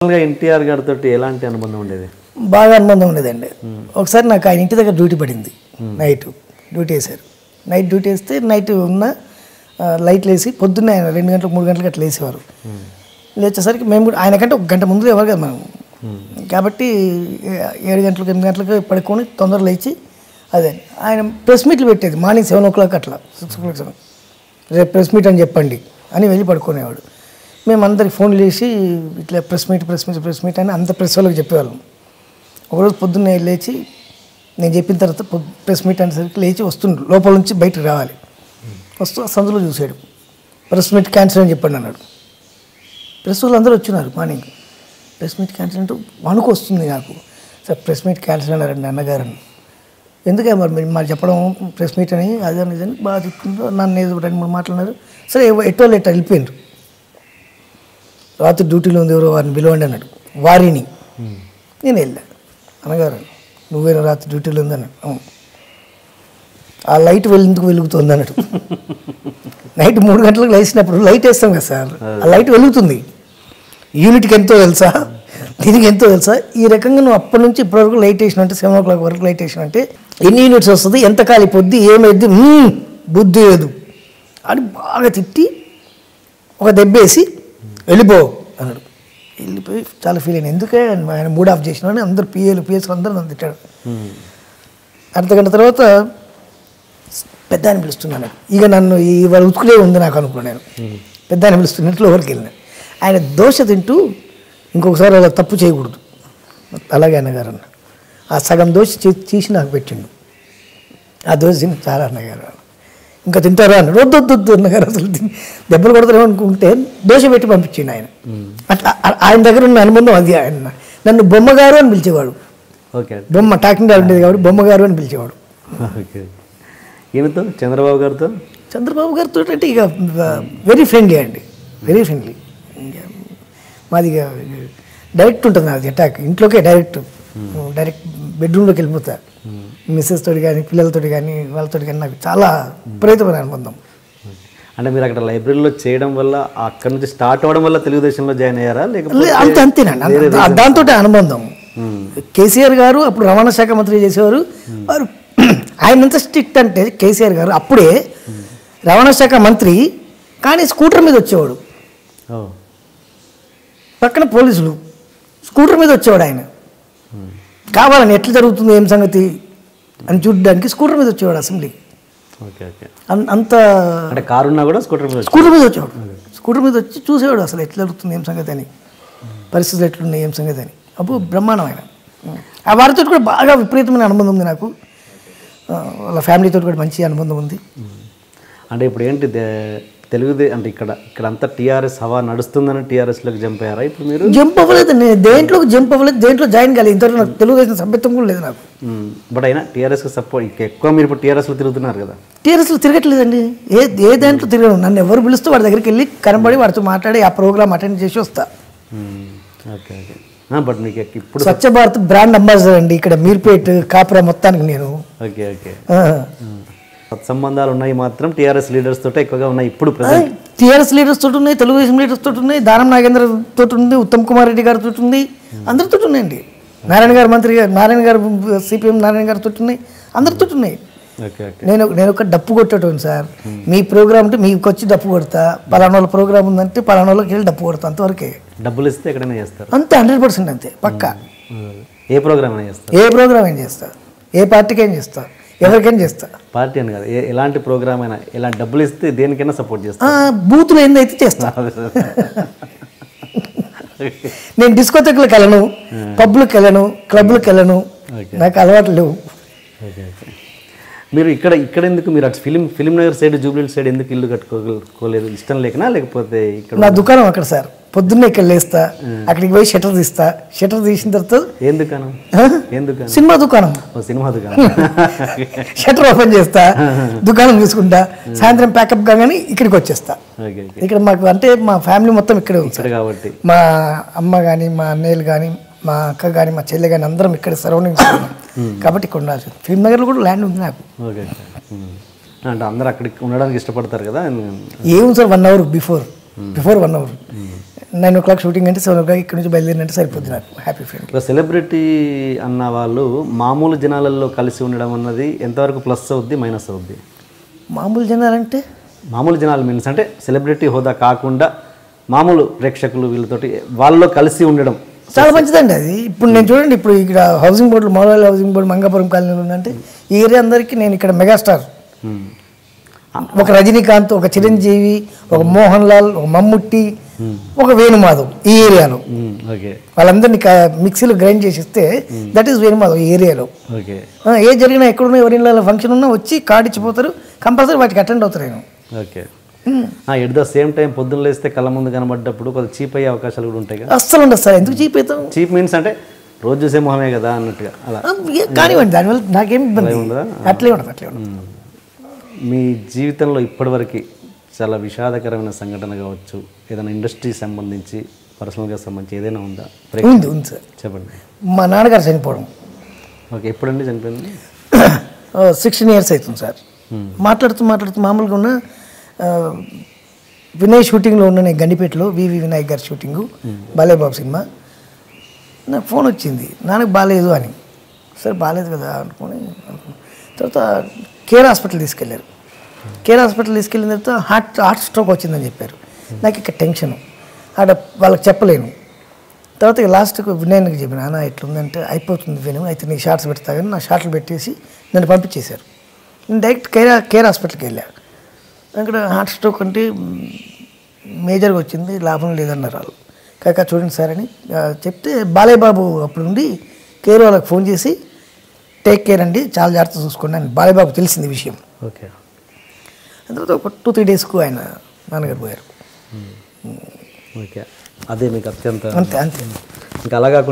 ఎన్టీఆర్ గారితో ఎలాంటి అనుబంధం ఉండేది? బాగా అనుబంధం ఉండేదండి. ఒకసారి నాకు ఆయన ఇంటి దగ్గర డ్యూటీ పడింది. నైట్ డ్యూటీ వేశారు. నైట్ డ్యూటీ వేస్తే నైట్ ఉన్న లైట్లు వేసి పొద్దున్నే ఆయన 2 గంటలకు 3 గంటలకు అట్లా వేసేవారు. లేచేసరికి మేము కూడా ఆయనకంటే 1 గంట ముందు ఎవరు కదా మనం, కాబట్టి 7 గంటలకు 8 గంటలకు పడుకొని తొందరగా లేచి అదే ఆయన ప్రెస్ మీట్లు పెట్టేది. మార్నింగ్ 7 o'clock అట్లా 6 o'clock రేపు ప్రెస్ మీట్ అని చెప్పండి అని వెళ్ళి పడుకునేవాడు. మేము అందరికి ఫోన్లు చేసి ఇట్లా ప్రెస్ మీట్ అని అంత ప్రెస్ వాళ్ళకి చెప్పేవాళ్ళం. ఒకరోజు పొద్దున్నే లేచి నేను చెప్పిన తర్వాత ప్రెస్ మీట్ అనేసరికి లేచి వస్తుండ్రు, లోపల నుంచి బయటకు రావాలి. వస్తూ సందులో చూశాడు, ప్రెస్ మీట్ క్యాన్సిల్ అని చెప్పండి అన్నాడు. ప్రెస్ వాళ్ళు అందరూ వచ్చినారు. మార్నింగ్ ప్రెస్ మీట్ క్యాన్సిల్ అంటూ వణుకు వస్తుంది నాకు. సార్ ప్రెస్ మీట్ క్యాన్సిల్ అన్నారండి అన్నగారని. ఎందుకే మరి చెప్పడం ప్రెస్ మీట్ అని అదే ఇదని బాగా చెప్తుండ్రు. నన్ను ఏదో 2-3 మాట్లాడినారు. సరే ఎట్టో వెళ్ళిపోయిండ్రు. రాత్రి డ్యూటీలో ఉంది, ఎవరో వారిని పిలవండి అన్నాడు. వారిని నేను వెళ్ళా. అన్నగారు నువ్వేనా రాత్రి డ్యూటీలో ఉందన్నాడు. అవును. ఆ లైట్ ఎందుకు వెలుగుతుంది అన్నాడు. నైట్ 3 గంటలకు లేచినప్పుడు లైట్ వేస్తాం కదా సార్, ఆ లైట్ వెలుగుతుంది. యూనిట్కి ఎంతో తెలుసా, దీనికి ఎంతో తెలుసా. ఈ రకంగా నువ్వు అప్పటి నుంచి ఇప్పటివరకు లైట్ వేసిన అంటే 7 o'clock వరకు లైట్ వేసిన అంటే ఎన్ని యూనిట్స్ వస్తుంది, ఎంత కాలిపోద్ది, ఏమైద్ది, బుద్ధి లేదు అని బాగా తిట్టి ఒక దెబ్బేసి వెళ్ళిపో అన్నాడు. వెళ్ళిపోయి చాలా ఫీల్ అయినా. ఎందుకే ఆయన మూడ్ ఆఫ్ చేసినాడని అందరు పిఎస్లు అందరూ నన్ను తిట్టాడు. అర్ధగంట తర్వాత పెద్ద ఆయన పిలుస్తున్నాను. ఇక నన్ను ఇవాళ ఉతుకులే ఉంది నాకు అనుకున్నాను. పెద్ద ఆయన పిలుస్తున్నట్లు ఎవరికి వెళ్ళినా ఆయన దోశ తింటూ ఇంకొకసారి అలా తప్పు చేయకూడదు అలాగే అన్నగారు అన్న. ఆ సగం దోశ తీసి నాకు పెట్టిండు. ఆ దోశ తిని చాలా అన్నగారు ఇంకా తింటారా అన్నాడు. వద్దు అన్నగారు అసలు దెబ్బలు కొడతారేమో అనుకుంటే దోశ పెట్టి పంపించిండు ఆయన. అట్లా ఆయన దగ్గర ఉన్న అనుబంధం అది. ఆయన నన్ను బొమ్మగారు అని పిలిచేవాడు. బొమ్మ టాకింగ్ గారు ఉండేది కాబట్టి బొమ్మగారు అని పిలిచేవాడు. ఈయనతో చంద్రబాబు గారితో అంటే ఇక వెరీ ఫ్రెండ్లీ అండి, వెరీ ఫ్రెండ్లీ. మాది డైరెక్ట్ ఉంటుంది నాది అటాక్. ఇంట్లోకే డైరెక్ట్ బెడ్రూమ్లోకి వెళ్ళిపోతా. మిస్సెస్ తోటి కానీ పిల్లలతోటి కానీ వాళ్ళతో కానీ నాకు చాలా విపరీతమైన అనుబంధం. అంటే మీరు అక్కడ లైబ్రరీలో చేయడం వల్ల అక్కడ నుంచి స్టార్ట్ అవ్వడం వల్ల తెలుగుదేశంలో జాయిన్ అయ్యారా లేకపోతే? అంతేనండి, దాంతో అనుబంధం. కేసీఆర్ గారు అప్పుడు రవాణా శాఖ మంత్రి చేసేవారు. వారు ఆయన ఎంత స్ట్రిక్ట్ అంటే కేసీఆర్ గారు అప్పుడే రవాణా శాఖ మంత్రి కానీ స్కూటర్ మీద వచ్చేవాడు. పక్కన పోలీసులు స్కూటర్ మీద వచ్చేవాడు. ఆయన కావాలని ఎట్లా జరుగుతుంది ఏం సంగతి అని చూడడానికి స్కూటర్ మీద వచ్చేవాడు అసెంబ్లీకి. అంత కారున్నా కూడా స్కూటర్ మీద వచ్చేవాడు. స్కూటర్ మీద వచ్చి చూసేవాడు అసలు ఎట్లా జరుగుతుంది ఏం సంగతి అని, పరిస్థితులు ఎట్లున్నాయి ఏం సంగతి అని. అప్పుడు బ్రహ్మాండం ఆయన. ఆ వారితో కూడా బాగా విపరీతమైన అనుబంధం ఉంది నాకు. వాళ్ళ ఫ్యామిలీతో కూడా మంచి అనుబంధం ఉంది. అంటే ఇప్పుడు ఏంటి అంటే ఇక్కడ అంతా టీఆర్ఎస్ హవా నడుస్తుందని టీఆర్ఎస్లోకి జంప్ అయ్యారా? ఇప్పుడు మీరు జంప్ అవ్వలేదు, నేను దేంట్లోకి జంప్ అవ్వలేదు, దేంట్లో జాయిన్ కాలేదు. ఇంతవరకు నాకు తెలుగుదేశం సభ్యత్వం కూడా లేదు నాకు. బట్ అయినా టీఆర్ఎస్కి సపోర్ట్ ఎక్కువ. మీరు ఇప్పుడు టీఆర్ఎస్లో తిరుగుతున్నారు కదా? టీఆర్ఎస్లో తిరగట్లేదండి, ఏ దాంట్లో తిరగను. నన్ను ఎవరు పిలుస్తూ వాడి దగ్గరికి వెళ్ళి కనబడి వాడితో మాట్లాడి ఆ ప్రోగ్రామ్ అటెండ్ చేసి వస్తా. ఓకే. బట్ మీకు ఇప్పుడు స్వచ్ఛ భారత్ బ్రాండ్ అంబాసిడర్ అండి ఇక్కడ మీర్పేట్ కాపురా మొత్తానికి నేను. ఓకే. సత్సంబంధాలు ఉన్నాయి మాత్రం టీఆర్ఎస్ లీడర్స్ తోటే ఎక్కువగా ఉన్నాయి ఇప్పుడు. టీఆర్ఎస్ లీడర్స్ తోటి ఉన్నాయి, తెలుగుదేశం లీడర్స్ తోటి ఉన్నాయి, దానం నాగేంద్ర తోటి ఉంది, ఉత్తమ్ కుమార్ రెడ్డి గారితో ఉంది, అందరితో ఉన్నాయండి. నారాయణ గారు మంత్రి గారు, నారాయణ గారు సిపిఎం నారాయణ గారితో ఉన్నాయి, అందరితో ఉన్నాయి. నేను ఒక డప్పు కొట్టేటోను సార్. మీ ప్రోగ్రామ్ అంటే మీకు వచ్చి డప్పు కొడతా, పలానా వాళ్ళ ప్రోగ్రామ్ ఉందంటే పలానా వాళ్ళకి వెళ్ళి డప్పు కొడతా, అంతవరకే. డబ్బులు ఇస్తే ఎక్కడైనా చేస్తారు అంతే, 100% అంతే పక్కా. ఏ ప్రోగ్రామ్ అయినా చేస్తారు, ఏ ప్రోగ్రామ్ ఏం చేస్తా, ఏ పార్టీకి ఏం చేస్తా, ఎవరికైనా చేస్తా. పార్టీ అని కాదు, ఎలాంటి ప్రోగ్రామ్ అయినా ఎలాంటి డబ్బులు ఇస్తే దేనికైనా సపోర్ట్ చేస్తా. బూతులు ఏందైతే చేస్తా. నేను డిస్కోథెక్లకు వెళ్ళను, పబ్లకు వెళ్ళను, క్లబ్లకు వెళ్ళను, నాకు అలవాటు లేవు. మీరు ఇక్కడ ఎందుకు మీరు అటు film Nagar side Jubilee side ఎందుకు ఇల్లు కట్టుకోలేదు? ఇష్టం లేకనా లేకపోతే? ఇక్కడ నా దుకాణం అక్కడ సార్. పొద్దున్నే ఇక్కడ లేస్తా, అక్కడికి పోయి షటర్ తీస్తా. షటర్ తీసిన తర్వాత ఏం దుకాణం? సినిమా దుకాణం. షటర్ ఓపెన్ చేస్తా, దుకాణం తీసుకుంటా, సాయంత్రం ప్యాకప్ కాగానే ఇక్కడికి వచ్చేస్తా. ఇక్కడ మాకు అంటే మా ఫ్యామిలీ మొత్తం ఇక్కడే ఉంది కాబట్టి మా అమ్మ కానీ మా అన్నయ్యలు కానీ మా అక్క కానీ మా చెల్లె కానీ అందరం ఇక్కడ సరౌండింగ్స్ కాబట్టి ఇక్కడ ఉండాల్సింది. ఫిల్మ్ నగర్లో కూడా ల్యాండ్ ఉంది నాకు. అంటే అందరూ అక్కడికి ఉండడానికి ఇష్టపడతారు కదా? ఏముంది sir, 1 hour before 1 hour 9 o'clock shooting అంటే 7 o'clock ఇక్కడ నుంచి బయలుదేరినంటే సరిపోద్ది నాకు. Happy friend. ఒక సెలబ్రిటీ అన్న వాళ్ళు మామూలు జనాలలో కలిసి ఉండడం అన్నది ఎంతవరకు ప్లస్ అవుద్ది మైనస్ అవుద్ది? మామూలు జనాలంటే మామూలు జనాలు మీన్స్ అంటే సెలబ్రిటీ హోదా కాకుండా మామూలు ప్రేక్షకులు వీళ్ళతోటి వాళ్ళలో కలిసి ఉండడం చాలా మంచిదండి అది. ఇప్పుడు నేను చూడండి, ఇప్పుడు ఇక్కడ housing board, Moula Ali housing board Mangapuram కాలనీలో ఉందంటే ఈ ఏరియా అందరికీ నేను ఇక్కడ మెగాస్టార్. ఒక రజనీకాంత్, ఒక చిరంజీవి, ఒక మోహన్ లాల్, ఒక మమ్ముట్టి, ఒక వేణుమాధవ్ ఈ ఏరియాలో. వాళ్ళందరినీ మిక్సీలో గ్రైండ్ చేసి ఇస్తే దట్ ఈస్ వేణుమాధవ్ ఈ ఏరియాలో. ఏ జరిగినా ఎక్కడున్నా ఎవరి ఫంక్షన్ ఉన్నా వచ్చి కార్డు ఇచ్చిపోతారు, కంపల్సరీ వాటికి అటెండ్ అవుతారు. నేను okay. At the same time పొద్దున్న లేస్తే కళ్ళ ముందు కనబడ్డప్పుడు కొంచెం చీప్ అయ్యే అవకాశాలు కూడా ఉంటాయి కదా? అస్సలు ఉండదు సార్. ఎందుకు చీప్ అవుతాం? చీప్ మీన్స్ అంటే రోజు చూసే మొహమే కదా అన్నట్టుగా అలా కానివ్వండి, దానివల్ల నాకేం ఇబ్బంది ఉండదు. అట్లే ఉండదు. మీ జీవితంలో ఇప్పటివరకు చాలా విషాదకరమైన సంఘటన కావచ్చు, ఏదైనా ఇండస్ట్రీ సంబంధించి పర్సనల్గా సంబంధించి ఏదైనా ఉందా? ఉంది సార్. చెప్పండి. మా నాన్నగారు చనిపోవడం. ఓకే. ఎప్పుడండి చనిపోయింది? 16 years అవుతుంది సార్. మాట్లాడుతూ మామూలుగా ఉన్న వినయ్ షూటింగ్లో ఉన్న నేను గండిపేటలో వివి వినాయక్ గారి షూటింగు, బాలేబాబు సినిమా. నాకు ఫోన్ వచ్చింది, నాన్నకు బాగాలేదు అని. సరే బాగాలేదు కదా అనుకుని తర్వాత కేర్ హాస్పిటల్ తీసుకెళ్ళారు. కేర్ హాస్పిటల్ తీసుకెళ్ళిన తర్వాత హార్ట్ స్ట్రోక్ వచ్చిందని చెప్పారు. నాకు ఇక్కడ టెన్షను, వాళ్ళకి చెప్పలేను. తర్వాత ఇక లాస్ట్కి వినయన్కి చెప్పిన, నాన్న ఎట్లుందంటే అయిపోతుంది విను, అయితే నీకు షార్ట్స్ పెడతా కానీ నా షార్ట్లు పెట్టేసి నన్ను పంపించేశారు. నేను డైరెక్ట్ కేర్ హాస్పిటల్కి వెళ్ళాను. అక్కడ హార్ట్ స్ట్రోక్ అంటే మేజర్గా వచ్చింది, లాభం లేదన్నారు వాళ్ళు. కాక చూడండి సార్ అని చెప్తే బాలయ్య బాబు అప్పుడు నుండి కేర్ వాళ్ళకి ఫోన్ చేసి టేక్ కేర్ అండి, చాలా జాగ్రత్త చూసుకోండి అని బాలయ్య బాబు తెలిసింది విషయం. ఓకే. తర్వాత ఒక 2-3 daysకు ఆయన నాన్నగారు పోయారు. ఓకే. అదే మీకు అత్యంత అంతే. ఇంకా అలా కాకుండా